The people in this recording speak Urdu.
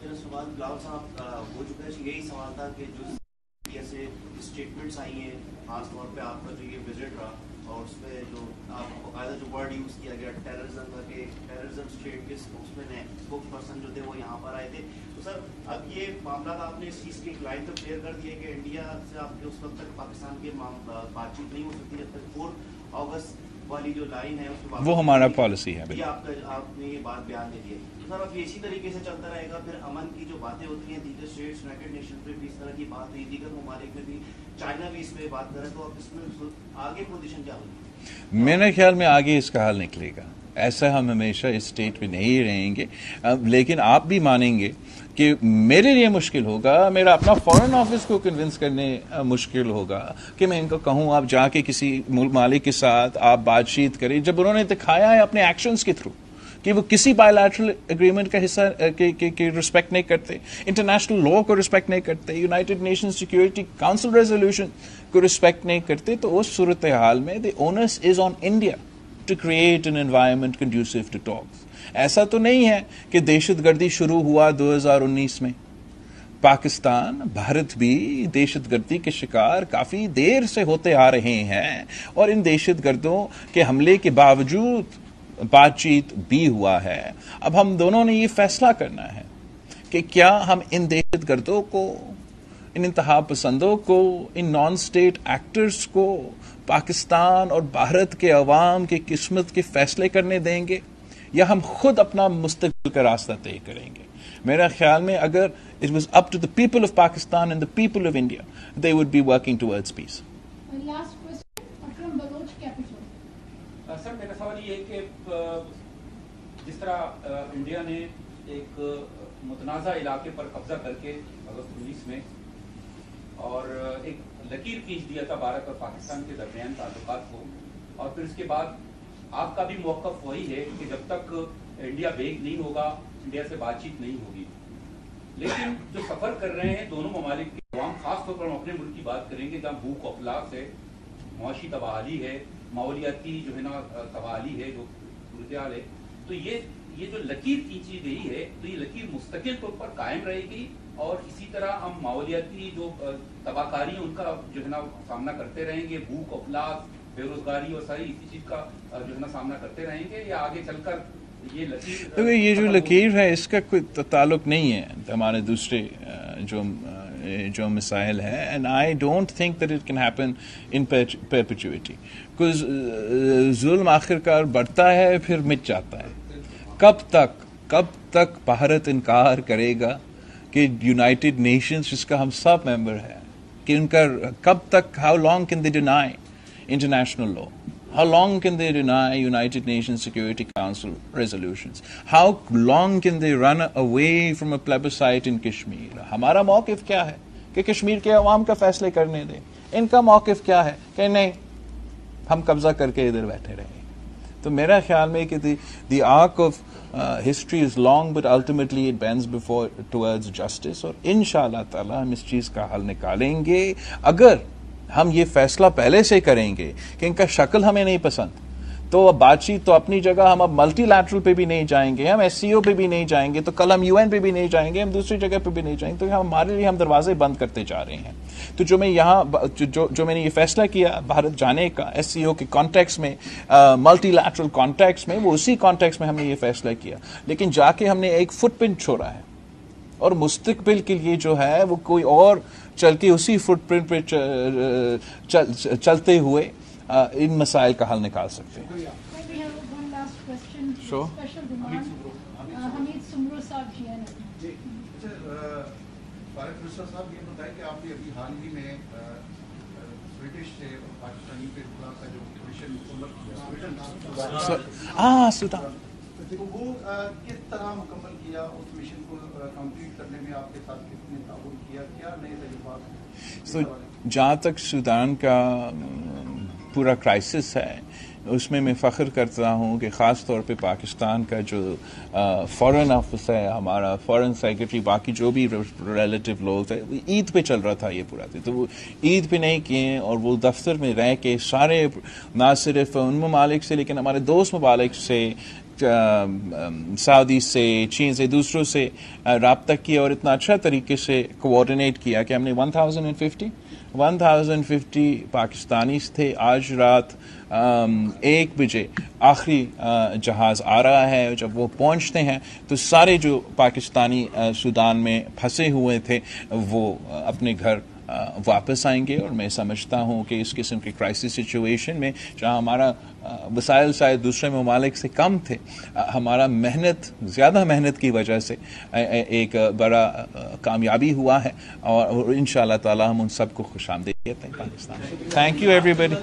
میرا سوال بلاول صاحب ہو چکا ہے، یہی سوال تھا کہ جو ایسے اسٹیٹمنٹس آئی ہیں خاص طور پہ آپ کا جو یہ وزٹ رہا اور اس پہ جو آپ کو باقاعدہ جو ورڈ یوز کیا گیا ٹیررزم کا کہ ٹیررزم اسٹیٹ کے اسپوکس مین ہیں، اسپوکس پرسن جو تھے وہ یہاں پر آئے تھے. تو سر اب یہ معاملات آپ نے اس چیز کی ایک لائن تو کلیئر کر دی ہے کہ انڈیا سے آپ کے اس وقت تک پاکستان کی بات چیت نہیں ہو سکتی جب تک 4 اگست والی جو لائن ہے اس وہ ہمارا پالیسی ہے. آپ نے یہ بات بیان دے دی ہے. تو سر اب یہ اسی طریقے سے چلتا رہے گا، پھر امن کی جو باتیں ہوتی ہیں دیگر اسٹیٹس یونائٹیڈ نیشن پہ بھی اس طرح کی بات ہوئی، دیگر ممالک میں بھی، چائنا بھی اس پہ بات کرے، تو اب اس میں آگے پوزیشن کیا ہوگی؟ میرے خیال میں آگے اس کا حل نکلے گا. ایسا ہم ہمیشہ اس اسٹیٹ میں نہیں رہیں گے، لیکن آپ بھی مانیں گے کہ میرے لیے مشکل ہوگا، میرا اپنا فورن آفس کو کنونس کرنے مشکل ہوگا کہ میں ان کو کہوں آپ جا کے کسی مالک کے ساتھ آپ بات چیت کریں، جب انہوں نے دکھایا ہے اپنے ایکشنز کے تھرو کہ وہ کسی بائی لیٹرل اگریمنٹ کا حصہ کی رسپیکٹ نہیں کرتے، انٹرنیشنل لا کو رسپیکٹ نہیں کرتے، United Nation Security Council resolution کو رسپیکٹ نہیں کرتے. تو اس صورتحال میں the onus is on India to create an environment conducive to talks. ایسا تو نہیں ہے کہ دہشت گردی شروع ہوا 2019 میں. پاکستان، بھارت بھی دہشت گردی کے شکار کافی دیر سے ہوتے آ رہے ہیں، اور ان دہشت گردوں کے حملے کے باوجود بات چیت بھی ہوا ہے. اب ہم دونوں نے یہ فیصلہ کرنا ہے کہ کیا ہم ان دہشت گردوں کو، ان انتہا پسندوں کو، ان نان اسٹیٹ ایکٹرز کو پاکستان اور بھارت کے عوام کی قسمت کے فیصلے کرنے دیں گے، یا ہم خود اپنا مستقبل کا راستہ طے کریں گے. میرا خیال میں اگر it was up to the people of Pakistan and the people of India, they would be working towards peace. Last question, Akram Baloch, Capital. سر میرا سوال یہ ہے کہ جس طرح انڈیا نے ایک متنازع علاقے پر قبضہ کر کے اگست 19 میں اور ایک لکیر کھینچ دیا تھا بھارت اور پاکستان کے درمیان تعلقات کو، اور پھر اس کے بعد آپ کا بھی موقف وہی ہے کہ جب تک انڈیا بیگ نہیں ہوگا انڈیا سے بات چیت نہیں ہوگی. لیکن جو سفر کر رہے ہیں دونوں ممالک کے عوام، خاص طور پر ہم اپنے ملک کی بات کریں گے جہاں بھوک و افلاس ہے، معاشی تباہی ہے، ماحولیاتی جو ہے نا تباہی ہے، جو صورتحال ہے، تو یہ جو لکیر کھینچی گئی ہے تو یہ لکیر مستقل طور پر قائم رہے گی، اور اسی طرح ہم ماحولیاتی جو تباہ کاری ہے ان کا جو ہے نا سامنا کرتے رہیں گے، بھوک افلاس، بے روزگاری اور ساری اسی چیز کا جو ہے نا سامنا کرتے رہیں گے، یا آگے چل کر یہ جو لکیر ہے اس کا کوئی تعلق نہیں ہے ہمارے دوسرے جو مسائل ہے. And I don't think that it can happen in perpetuity, because ظلم آخرکار بڑھتا ہے پھر مٹ جاتا ہے. کب تک بھارت انکار کرے گا کہ یونائٹڈ نیشنز جس کا ہم سب ممبر ہیں، کہ ان کا کب تک، how long can they deny international law? How long can they deny United Nations Security Council resolutions? How long can they run away from a plebiscite in Kashmir? ہمارا موقف کیا ہے کہ کشمیر کے عوام کا فیصلے کرنے دیں. ان کا موقف کیا ہے کہ نہیں، ہم قبضہ کر کے ادھر بیٹھے رہیں. تو میرا خیال میں کہ the arc of history is long, but ultimately it bends towards justice. اور انشاءاللہ تعالی ہم اس چیز کا حل نکالیں گے اگر ہم یہ فیصلہ پہلے سے کریں گے کہ ان کا شکل ہمیں نہیں پسند. تو اب بات چیت تو اپنی جگہ، ہم اب ملٹی لیٹرل پہ بھی نہیں جائیں گے، ہم SCO پہ بھی نہیں جائیں گے، تو کل ہم UN پہ بھی نہیں جائیں گے، ہم دوسری جگہ پہ بھی نہیں جائیں گے. تو ہمارے لیے ہم دروازے بند کرتے جا رہے ہیں. تو جو میں یہاں جو میں نے یہ فیصلہ کیا بھارت جانے کا SCO کے کانٹیکس میں، ملٹی لیٹرل کانٹیکس میں، وہ اسی کانٹیکس میں ہم نے یہ فیصلہ کیا. لیکن جا کے ہم نے ایک فٹ پرنٹ چھوڑا ہے، اور مستقبل کے لیے جو ہے وہ کوئی اور چل کے اسی فٹ پرنٹ پہ چلتے ہوئے ان مسائل کا حل نکال سکتے ہیں. حمید سمرو صاحب جی فارغ مشرا صاحب، یہ بتائیں کہ آپ نے ابھی حال ہی میں برٹش سے پاکستانی پہ خدا کا جو مشن سودان، تو وہ کس طرح مکمل کیا، اس مشن کو کمپلیٹ کرنے میں آپ کے ساتھ کس نے تعاون کیا، کیا نئے تجربات؟ جہاں تک سودان کا پورا کرائسس ہے اس میں فخر کرتا ہوں کہ خاص طور پہ پاکستان کا جو فورن آفس ہے، ہمارا فورن سیکرٹری، باقی جو بھی ریلیٹیو لوگ تھے، عید پہ چل رہا تھا یہ پورا تھا، تو وہ عید پہ نہیں کیے، اور وہ دفتر میں رہ کے سارے نہ صرف ان ممالک سے لیکن ہمارے دوست ممالک سے سعودی سے، چین سے، دوسروں سے رابطہ کیا اور اتنا اچھا طریقے سے کوآرڈینیٹ کیا کہ ہم نے 1050 پاکستانیز تھے. آج رات 1 بجے آخری جہاز آ رہا ہے. جب وہ پہنچتے ہیں تو سارے جو پاکستانی سودان میں پھنسے ہوئے تھے وہ اپنے گھر واپس آئیں گے. اور میں سمجھتا ہوں کہ اس قسم کی کرائسس سچویشن میں جہاں ہمارا وسائل شاید دوسرے ممالک سے کم تھے، ہمارا زیادہ محنت کی وجہ سے ایک بڑا کامیابی ہوا ہے. اور انشاءاللہ تعالی ہم ان سب کو خوش آمدید کہتے ہیں Pakistan. Thank you every body.